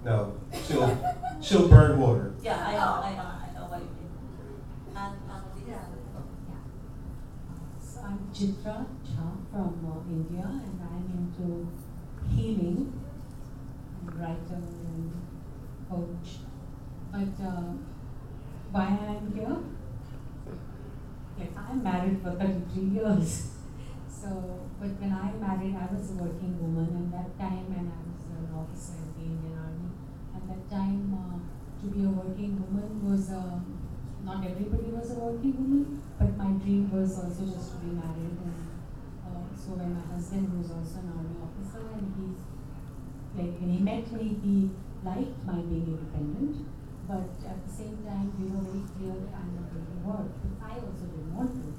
No, she'll burn water. Yeah, I know what you mean. And Yeah. Yeah. So I'm Chitra Jha from India, and I'm into healing, and writer and coach. But why I'm here? Like I'm married for 33 years. So, but when I married, I was a working woman, and that time, and I was an officer in the Indian Army. At that time, to be a working woman was not everybody was a working woman, but my dream was also just to be married. And so when my husband was also an army officer, and he's like when he met me, he liked my being independent, but at the same time, we were very clear that I'm not going to work. But I also didn't want to.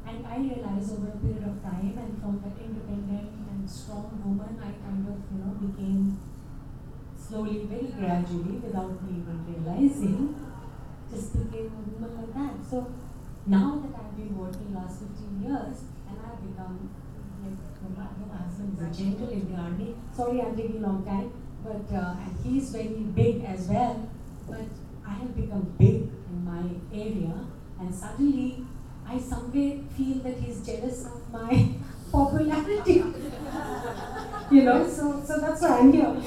And I realized over a period of time, and from that independent and strong woman, I kind of, became slowly, very gradually, without me even realizing, just became a woman like that. So now that I've been working last 15 years, and I've become, my husband is a general in the army. Sorry, I'm taking a long time, but and he's very big as well. But I have become big in my area, and suddenly I somewhere feel that he's jealous of my popularity. So that's why I'm here.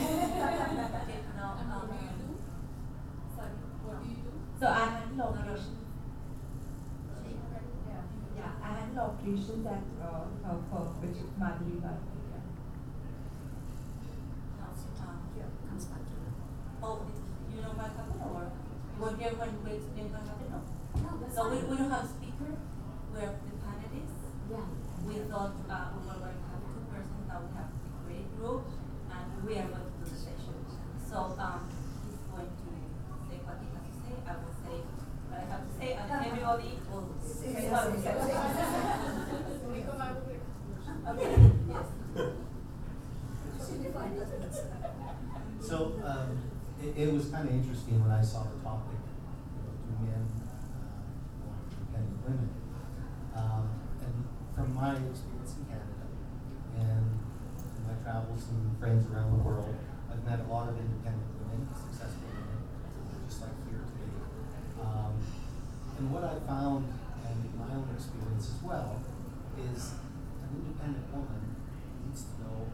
So I had an operation. Yeah, I had an operation that for which Madhuri got. comes back to you. Oh, you know what happened, or you were here when it happened? No. So we don't have speaker. We have the panelists. Yeah. We thought we were going to have two persons. Now we have a great group, and we are going to do the session. So he's going to say what he has to say. I will say what I have to say, and everybody will say what he has to say. Okay. Yes. So it was kind of interesting when I saw the topic, do men want independent women? And from my experience in Canada and in my travels and friends around the world, I've met a lot of independent women, successful women, just like here today. And what I found, and in my own experience as well, is an independent woman needs to know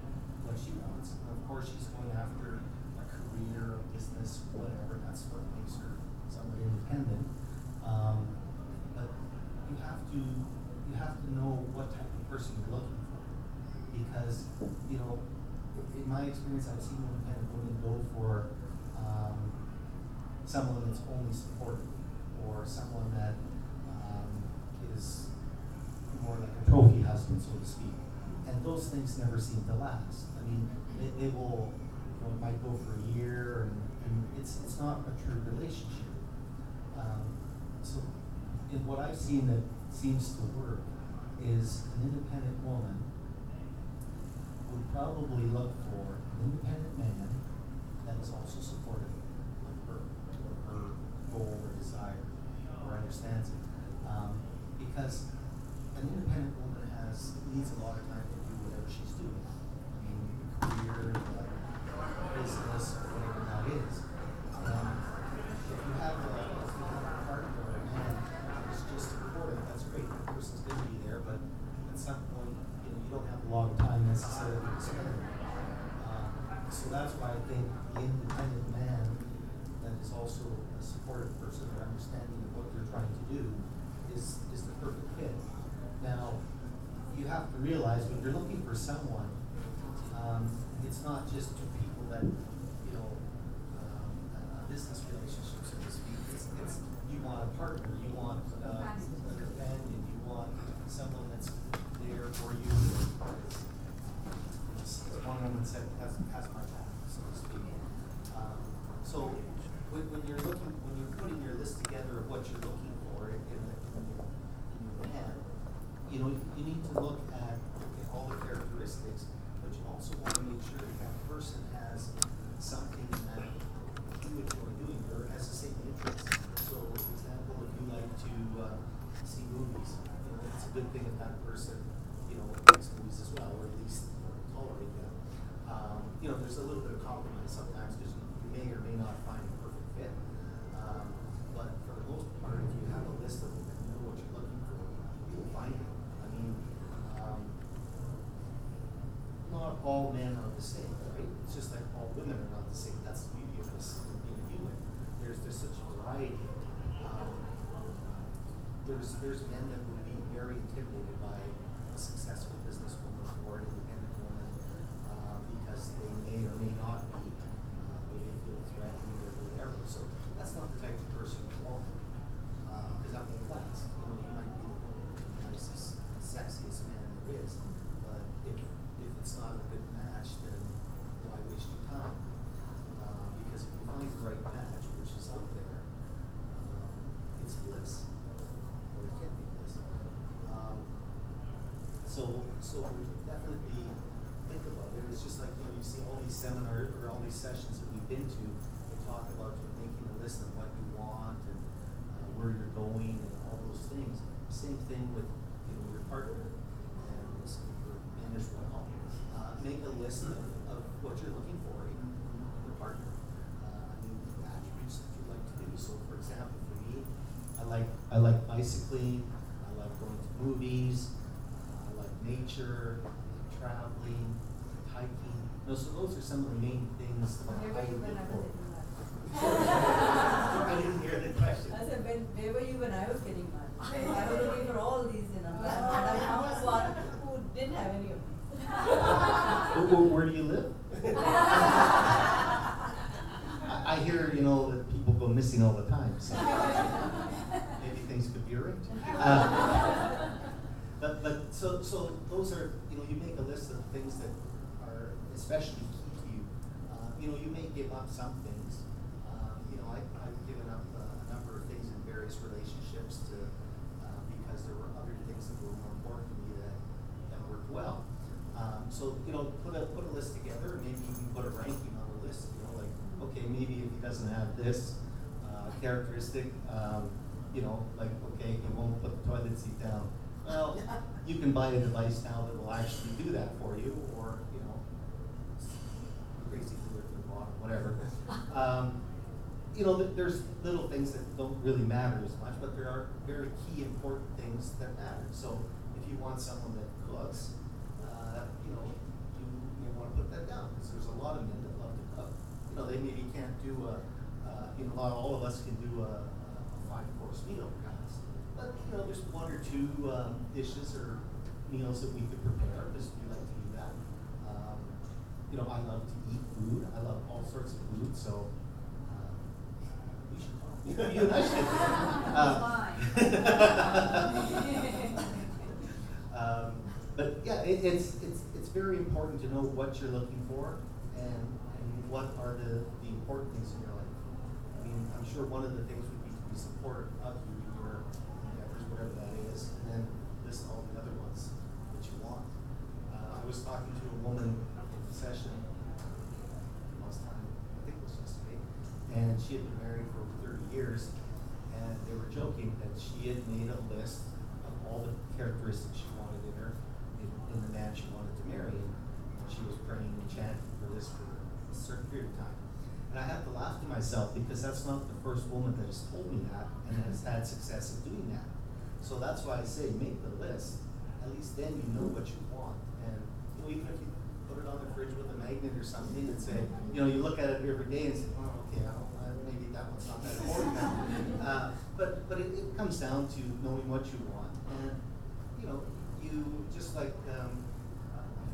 what she wants. And of course, she's going after a career, a business, whatever. That's what makes her somewhat independent. But you have to know what type of person you're looking for, because in my experience, I've seen independent women go for someone that's only supportive, or someone that is more like a trophy husband, so to speak. And those things never seem to last. I mean, they will, it might go for a year, and it's not a true relationship. So, in what I've seen that seems to work is an independent woman would probably look for an independent man that is also supportive of her, or her goal or desire, or understands it. Because an independent woman needs a lot of time to do whatever she's doing. I mean, career, business, whatever that is. And if you have a partner or a man who's just supportive, that's great. The person's going to be there, but at some point, you don't have a lot of time necessarily to spend. So that's why I think the independent man that is also a supportive person or understanding of what they're trying to do is the perfect fit. Now, you have to realize when you're looking for someone, it's not just two people that, a business relationship, so to speak. It's you want a partner, you want a companion, you want someone that's there for you. As one woman said, has my back, so to speak. So when you're putting your list together of what you're looking for in your man, you need to look at all the characteristics, but you also want to make sure that person has to say that's the beauty of this being human. There's such a variety. There's men that would be very intimidated by a successful businesswoman or an independent woman because they may or may not be. They may feel threatened or whatever. So that's not the type of person you want. Because that won't last. You know, you might be the nicest, sexiest man there is, but if it's not a good match, then why waste your time? Because if you find the right match, which is out there, it's bliss. Or it can be bliss. So definitely think about it. It's just like, you know, you see all these seminars or all these sessions that we've been to, they talk about making a list of what you want and where you're going and all those things. Same thing with, you know, your partner and for men as well. Make a list of what you're looking for in your partner. I mean, the attributes that you like to do. So, for example, for me, I like bicycling. I like going to movies. I like nature, traveling, hiking. No, so those are some of the main things that I look for. I didn't hear the question. I said, where were you when I was getting married? I was looking for all these in a plan, and I found one who didn't have any of these. Where do you live? I hear, you know, that people go missing all the time, so maybe things could be arranged. But so those are, you know, you make a list of things that are especially key to you. You know, you may give up some things. You know, I've given up a number of things in various relationships because there were other things that were more important to me that worked well. So, you know, put a list together. Maybe you can put a ranking on the list. You know, like, okay, maybe if he doesn't have this characteristic, you know, like, okay, he won't put the toilet seat down. Well, you can buy a device now that will actually do that for you, or, you know, crazy glue at the bottom, whatever. You know, there's little things that don't really matter as much, but there are very key important things that matter. So if you want someone that cooks, you know, you want to put that down, because there's a lot of men that love to cook. You know, they maybe can't do you know, not all of us can do a 5-course meal, perhaps. But, you know, there's 1 or 2 dishes or meals that we could prepare, because we like to do that. You know, I love to eat food. I love all sorts of food, so we should talk. You and I should. But yeah, it's very important to know what you're looking for and what are the important things in your life. I mean, I'm sure one of the things would be to be supportive of you in your endeavors, whatever that is, and then list all the other ones that you want. I was talking to a woman in a session last time, I think it was yesterday, and she had been married for over 30 years, and they were joking that she had made a list of all the characteristics she wanted in her, in the man she wanted to marry, and she was praying and chanting for this for a certain period of time. And I have to laugh to myself, because that's not the first woman that has told me that and has had success in doing that. So that's why I say make the list. At least then you know what you want. And, you know, even if you put it on the fridge with a magnet or something and say, you know, you look at it every day and say, oh, okay, maybe that one's not that important now. But it comes down to knowing what you want. And, you know, you just like, I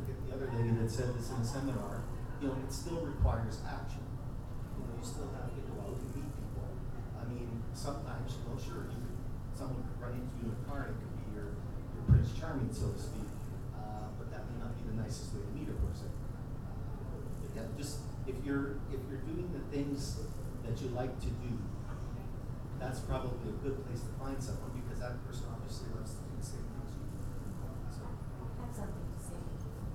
forget the other lady that said this in a seminar, you know, it still requires action. You know, you still have to go out and meet people. I mean, sometimes, you know, sure, someone could run into you in a car, it could be your Prince Charming, so to speak, but that may not be the nicest way to meet a person. But yeah, just if you're doing the things that you like to do, that's probably a good place to find someone, because that person obviously loves to do the same things you do. So. I have something to say.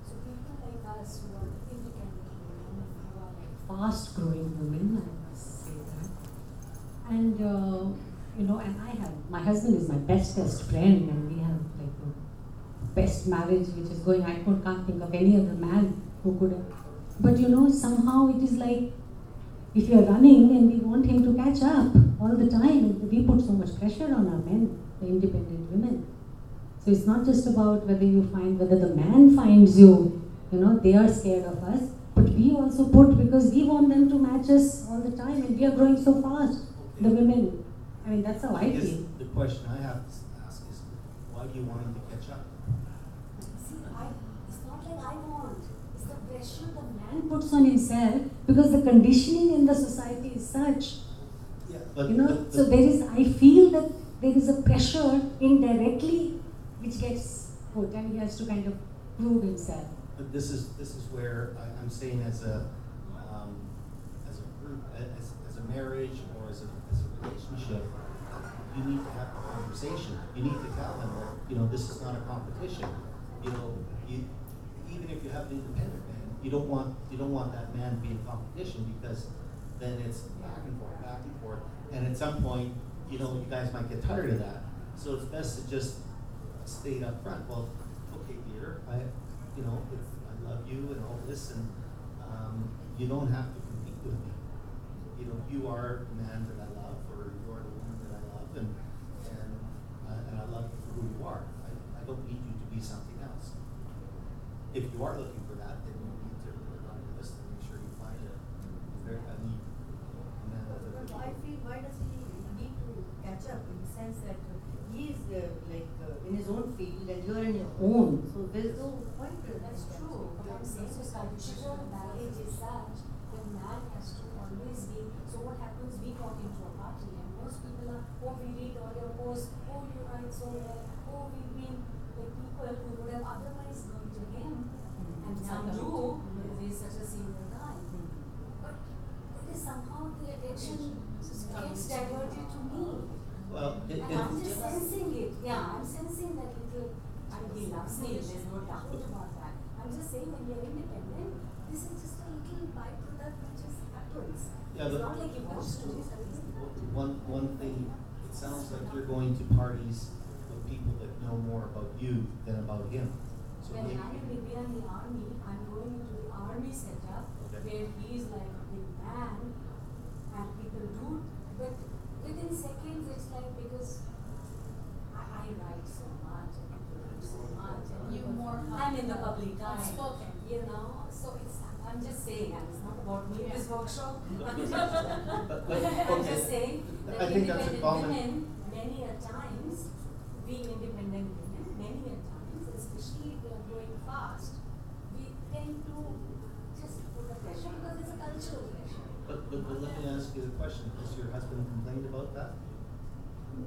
So people like us who are independent women, who are like fast-growing women, I must say that. And you know, and my husband is my bestest friend, and we have like the best marriage which is going. I can't think of any other man who could have. But you know, somehow it is like, if you are running and we want him to catch up all the time, we put so much pressure on our men, the independent women. So it's not just about whether the man finds you, you know, they are scared of us, but we also put, because we want them to match us all the time, and we are growing so fast, the women. I mean, that's how I guess feel. the question I have to ask is, why do you want him to catch up? See, it's not like I want. It's the pressure the man puts on himself, because the conditioning in the society is such. Yeah, but You know, so there is, I feel that there is a pressure indirectly which gets put, and he has to kind of prove himself. But this is where I'm saying as a group, as a marriage or as a relationship, you need to have a conversation. You need to tell him that, you know, this is not a competition. You know, even if you have an independent man, you don't want that man to be in competition, because then it's back and forth, and at some point, you know, you guys might get tired of that. So it's best to just state up front. Well, okay, dear, I love you and all this, and you don't have to compete with me. You know, you are the man that I love, or you are the woman that I love, and I love you for who you are. I don't need you to be something else. If you are looking for that, then you need to work on your list and make sure you find it. I need a man that But I feel, why does he need to catch up, in the sense that he is in his own field and you're in your own, so there's no point to that. That's true, but I'm saying the culture of marriage is such that man has to always be. So what happens? We walk into a party and most people are, oh, we read all your posts, oh, you write so well, oh, we've been the people who would have otherwise gone to him, and some do, because he's such a senior guy. But it is somehow the attention gets diverted to me. Well, And I'm just sensing it. Yeah, I'm sensing that little. I mean, he loves me. There's no doubt about that. I'm just saying, when you're independent, this is just a little byproduct that just happens. Yeah, it's but not like he wants to. one thing, it sounds like you're going to parties with people that know more about you than about him. So When maybe, I'm in India in the army, I'm going into the army setup where he's like a big man, and people do, but within seconds it's like, because I write so much and people read so much, and You more I'm in the public eye, outspoken. you know, so I'm just saying, and it's not about me, this workshop. I'm okay. just saying that I think that's a independent common. women, many a times, being independent women, many a times, especially if they are growing fast, we tend to just put the pressure, because it's a cultural pressure. But let me ask you the question: has your husband complained about that?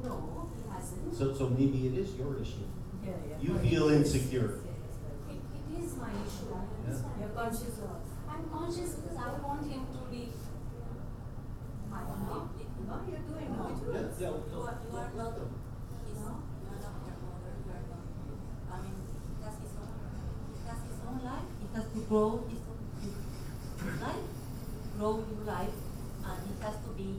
No, he hasn't. So maybe it is your issue. Yeah. You feel insecure. It is my issue. I understand. You're conscious of. I'm conscious because I want him to be. I want him. No, you're doing No, good. Yeah, yeah, you are not, he's not, you are not your mother, you are not, I mean, he has his own life, he has to grow his own life, grow your life,